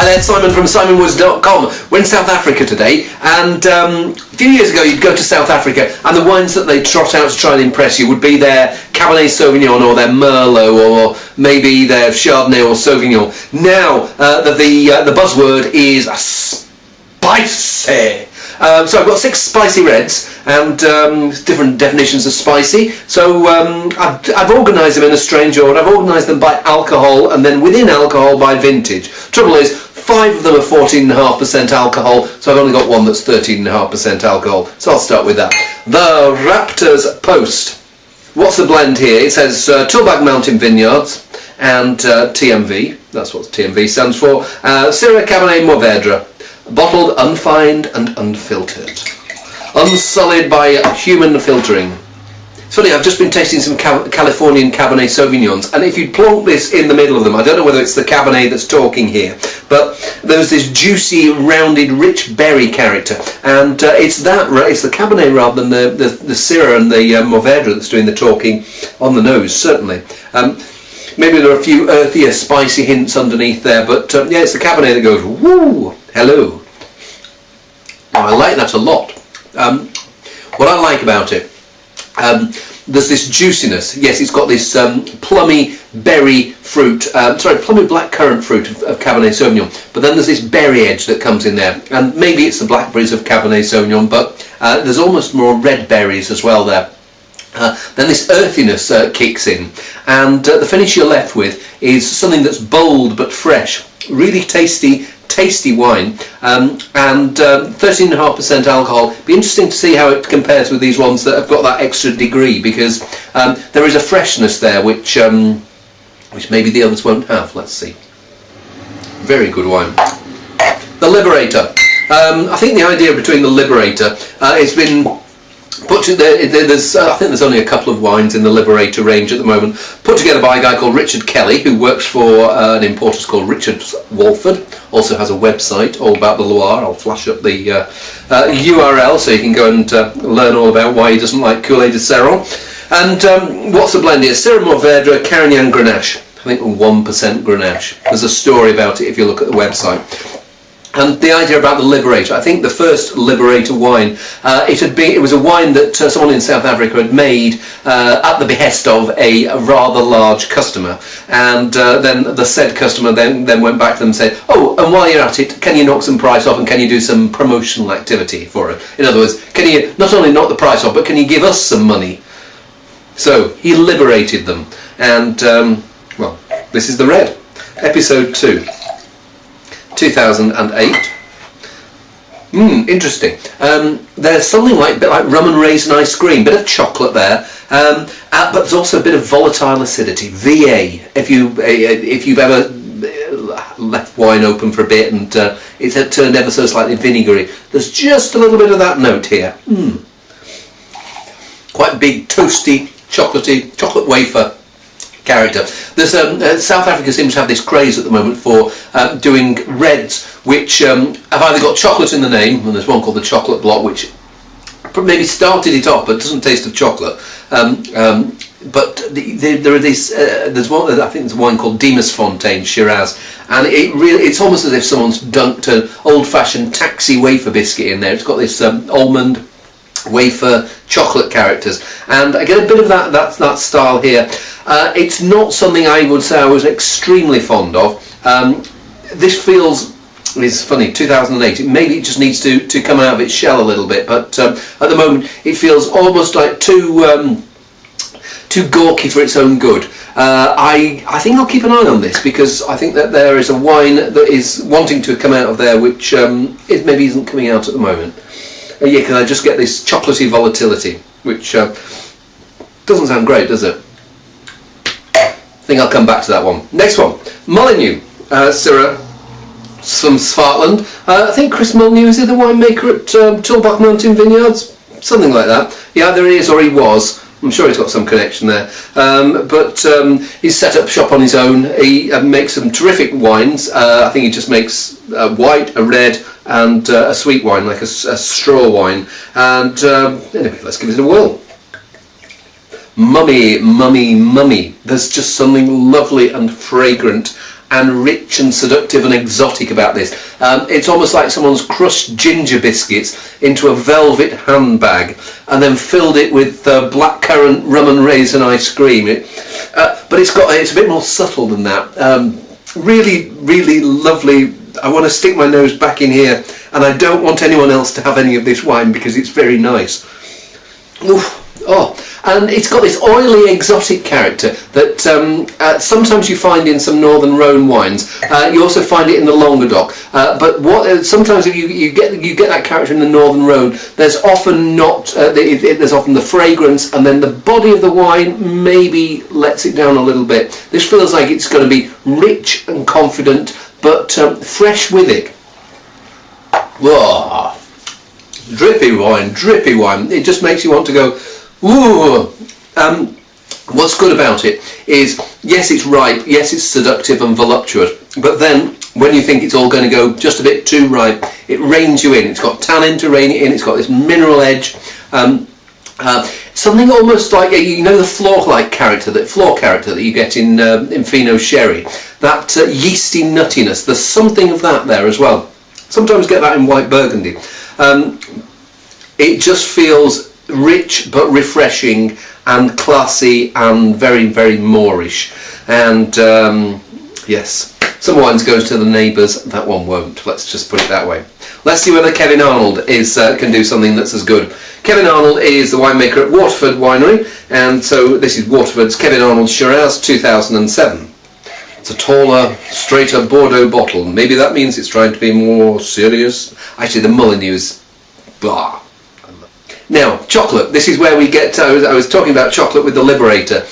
Hi there, Simon from simonwoods.com. We're in South Africa today, and a few years ago you'd go to South Africa and the wines that they trot out to try and impress you would be their Cabernet Sauvignon or their Merlot or maybe their Chardonnay or Sauvignon. Now the buzzword is spicy. So I've got 6 spicy reds and different definitions of spicy. So I've organised them in a strange order. I've organised them by alcohol and then within alcohol by vintage. Trouble is, 5 of them are 14.5% alcohol, so I've only got one that's 13.5% alcohol. So I'll start with that. The Raptor Post. What's the blend here? It says Tulbagh Mountain Vineyards and TMV. That's what TMV stands for. Syrah Cabernet Mourvèdre. Bottled, unfined and unfiltered. Unsullied by human filtering. It's funny, I've just been tasting some Californian Cabernet Sauvignons, and if you plonk this in the middle of them, I don't know whether it's the Cabernet that's talking here, but there's this juicy, rounded, rich berry character, and it's the Cabernet rather than the Syrah and the Mourvèdre that's doing the talking on the nose, certainly. Maybe there are a few earthier, spicy hints underneath there, but yeah, it's the Cabernet that goes, woo, hello. Oh, I like that a lot. What I like about it, there's this juiciness. Yes, it's got this plummy berry fruit, plummy blackcurrant fruit of Cabernet Sauvignon, but then there's this berry edge that comes in there, and maybe it's the blackberries of Cabernet Sauvignon, but there's almost more red berries as well there. Then this earthiness kicks in, and the finish you're left with is something that's bold but fresh, really tasty wine, and 13.5% alcohol. Be interesting to see how it compares with these ones that have got that extra degree, because there is a freshness there which maybe the others won't have. Let's see. Very good wine. The Liberator. I think the idea between the Liberator has been put to I think there's only a couple of wines in the Liberator range at the moment, put together by a guy called Richard Kelly, who works for an importer called Richard Walford. Also has a website all about the Loire. I'll flash up the URL so you can go and learn all about why he doesn't like Kool-Aid de Ceron. And what's the blend here? Syrah Mourvèdre, Carignan Grenache. I think 1% Grenache. There's a story about it if you look at the website. And the idea about the Liberator, I think the first Liberator wine, it was a wine that someone in South Africa had made at the behest of a rather large customer, and then the said customer then went back to them and said, oh, and while you're at it, can you knock some price off and can you do some promotional activity for it? In other words, can you not only knock the price off, but can you give us some money? So he liberated them, and well, this is the red, episode 2. 2008. Interesting. There's something like a bit like rum and raisin ice cream, bit of chocolate there, but there's also a bit of volatile acidity. VA. If you've ever left wine open for a bit and it's turned ever so slightly vinegary, there's just a little bit of that note here. Quite big, toasty, chocolatey, chocolate wafer character. There's South Africa seems to have this craze at the moment for doing reds which have either got chocolate in the name, and there's one called the Chocolate Block which maybe started it off but doesn't taste of chocolate, but there are these there's one, I think there's one called Demas Fontaine Shiraz, and it's almost as if someone's dunked an old-fashioned taxi wafer biscuit in there. It's got this almond wafer chocolate characters, and I get a bit of that style here. It's not something I would say I was extremely fond of. This feels, it's funny, 2008, maybe it just needs to come out of its shell a little bit, but at the moment it feels almost like too gawky for its own good. I think I'll keep an eye on this, because I think that there is a wine that is wanting to come out of there which it maybe isn't coming out at the moment. Yeah, because I just get this chocolatey volatility, which doesn't sound great, does it? I think I'll come back to that one. Next one, Mullineux, Syrah from Swartland. I think Chris Mullineux is the winemaker at Tulbagh Mountain Vineyards, something like that. Yeah, either he is or he was. I'm sure he's got some connection there, but he's set up shop on his own. He makes some terrific wines. I think he just makes a white, a red, and a sweet wine, like a straw wine. And anyway, let's give it a whirl. Mummy. There's just something lovely and fragrant and rich and seductive and exotic about this. It's almost like someone's crushed ginger biscuits into a velvet handbag and then filled it with blackcurrant rum and raisin ice cream. But it's a bit more subtle than that. Really, really lovely. I want to stick my nose back in here, and I don't want anyone else to have any of this wine because it's very nice. Oof. Oh, and it's got this oily, exotic character that sometimes you find in some Northern Rhone wines. You also find it in the Languedoc. But sometimes if you get that character in the Northern Rhone, there's often there's often the fragrance, and then the body of the wine maybe lets it down a little bit. This feels like it's going to be rich and confident, but fresh with it. Whoa. Drippy wine. It just makes you want to go, ooh. What's good about it is, yes, it's ripe, yes, it's seductive and voluptuous, but then when you think it's all going to go just a bit too ripe, it reins you in. It's got tannin to rein it in. It's got this mineral edge. Something almost like the floor character that you get in Fino sherry. That yeasty nuttiness. There's something of that there as well. Sometimes get that in white Burgundy. It just feels rich but refreshing and classy and very, very Moorish. And yes, some wines goes to the neighbours, that one won't. Let's just put it that way. Let's see whether Kevin Arnold can do something that's as good. Kevin Arnold is the winemaker at Waterford Winery, and so this is Waterford's Kevin Arnold Shiraz 2007. It's a taller, straighter Bordeaux bottle. Maybe that means it's trying to be more serious. Actually, the Mullineux is blah. Now, chocolate. This is where we get to, I was talking about chocolate with the Liberator,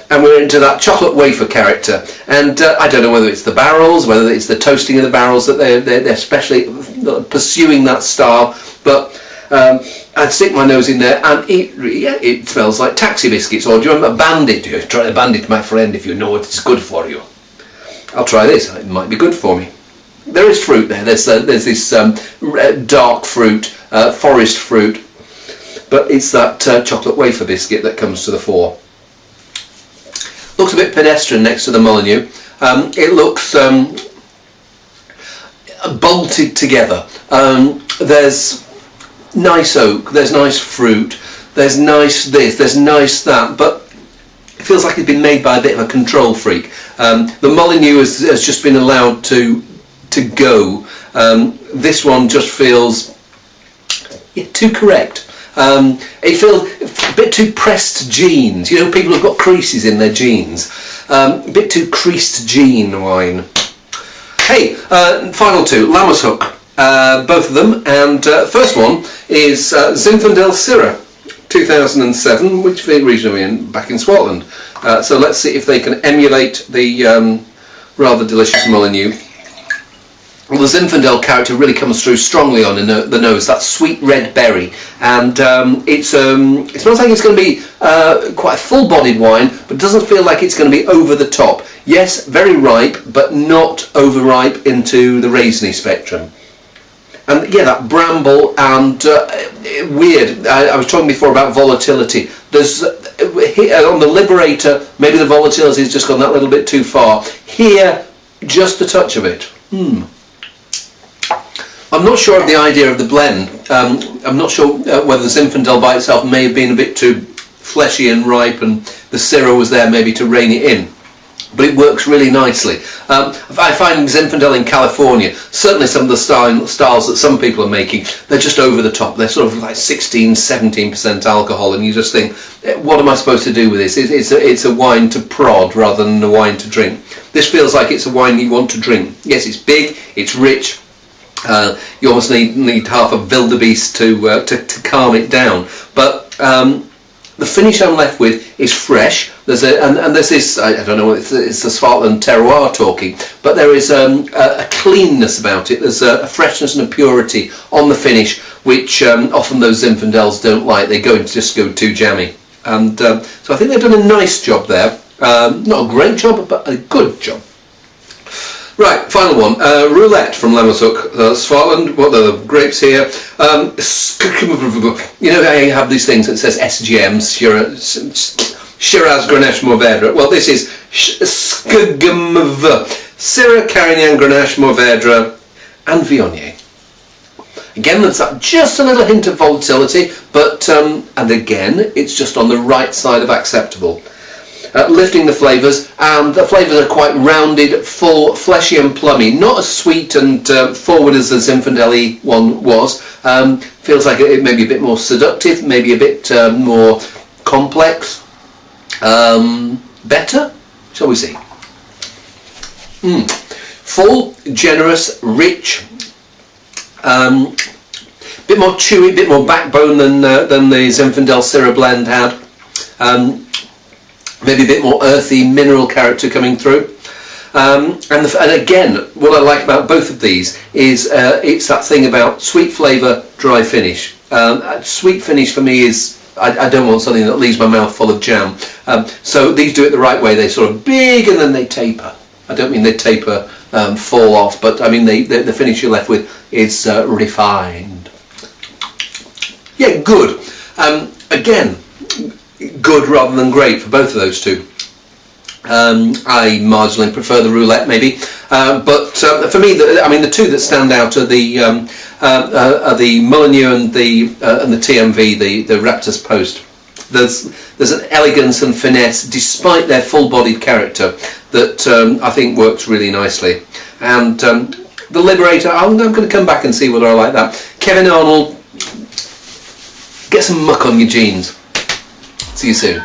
and we're into that chocolate wafer character. And I don't know whether it's the barrels, whether it's the toasting of the barrels that they're especially pursuing that style, but I'd stick my nose in there, and it smells like taxi biscuits. Or do you remember Bandit? Try a Bandit, my friend, if you know it's good for you. I'll try this. It might be good for me. There is fruit there. There's this dark fruit, forest fruit, but it's that chocolate wafer biscuit that comes to the fore. Looks a bit pedestrian next to the Mullineux. It looks bolted together. There's nice oak, there's nice fruit, there's nice this, there's nice that, but it feels like it's been made by a bit of a control freak. The Mullineux has just been allowed to go. This one just feels too correct. It feels a bit too pressed jeans. You know, people have got creases in their jeans. A bit too creased jean wine. Hey, final two, Lammershoek. Both of them, and first one is Zinfandel Syrah 2007, which the region we're in, back in Swartland. So let's see if they can emulate the rather delicious Mullineux. Well, the Zinfandel character really comes through strongly on the nose, that sweet red berry, and it smells like it's going to be quite a full-bodied wine, but doesn't feel like it's going to be over the top. Yes, very ripe, but not overripe into the raisiny spectrum. And yeah, that bramble and weird. I was talking before about volatility. There's on the Liberator, maybe the volatility has just gone that little bit too far. Here, just a touch of it. I'm not sure of the idea of the blend. I'm not sure whether the Zinfandel by itself may have been a bit too fleshy and ripe, and the Syrah was there maybe to rein it in. But it works really nicely. I find Zinfandel in California, certainly some of the styles that some people are making, they're just over the top. They're sort of like 16-17% alcohol, and you just think, what am I supposed to do with this? It's a wine to prod rather than a wine to drink. This feels like it's a wine you want to drink. Yes, it's big, it's rich. You almost need half a wildebeest to calm it down. But the finish I'm left with is fresh. There's this, I don't know, it's the Swartland terroir talking, but there is a cleanness about it. There's a freshness and a purity on the finish, which often those Zinfandels don't like. They just go too jammy. And so I think they've done a nice job there. Not a great job, but a good job. Right, final one. Roulette from Lammershoek Swartland. What are the grapes here? You know how you have these things that says SGM, Shiraz Grenache Mourvèdre. Well, this is Skgmv Syrah, Carignan, Grenache, Mourvèdre and Viognier. Again, there's just a little hint of volatility, but and again, it's just on the right side of acceptable. Lifting the flavours, and the flavours are quite rounded, full, fleshy and plummy. Not as sweet and forward as the Zinfandel one was. Feels like it may be a bit more seductive, maybe a bit more complex. Better? Shall we see? Full, generous, rich. Bit more chewy, bit more backbone than the Zinfandel Syrah blend had. Maybe a bit more earthy mineral character coming through. And again, what I like about both of these is it's that thing about sweet flavour, dry finish. Sweet finish for me is, I don't want something that leaves my mouth full of jam. So these do it the right way. They sort of big and then they taper. I don't mean they taper, fall off, but I mean the finish you're left with is refined. Yeah, good. Again, good rather than great for both of those two. I marginally prefer the Roulette maybe, but for me, the two that stand out are the Mullineux and the TMV, the Raptor Post. There's an elegance and finesse despite their full-bodied character that I think works really nicely. And the Liberator, I'm going to come back and see whether I like that. Kevin Arnold, get some muck on your jeans. See you soon.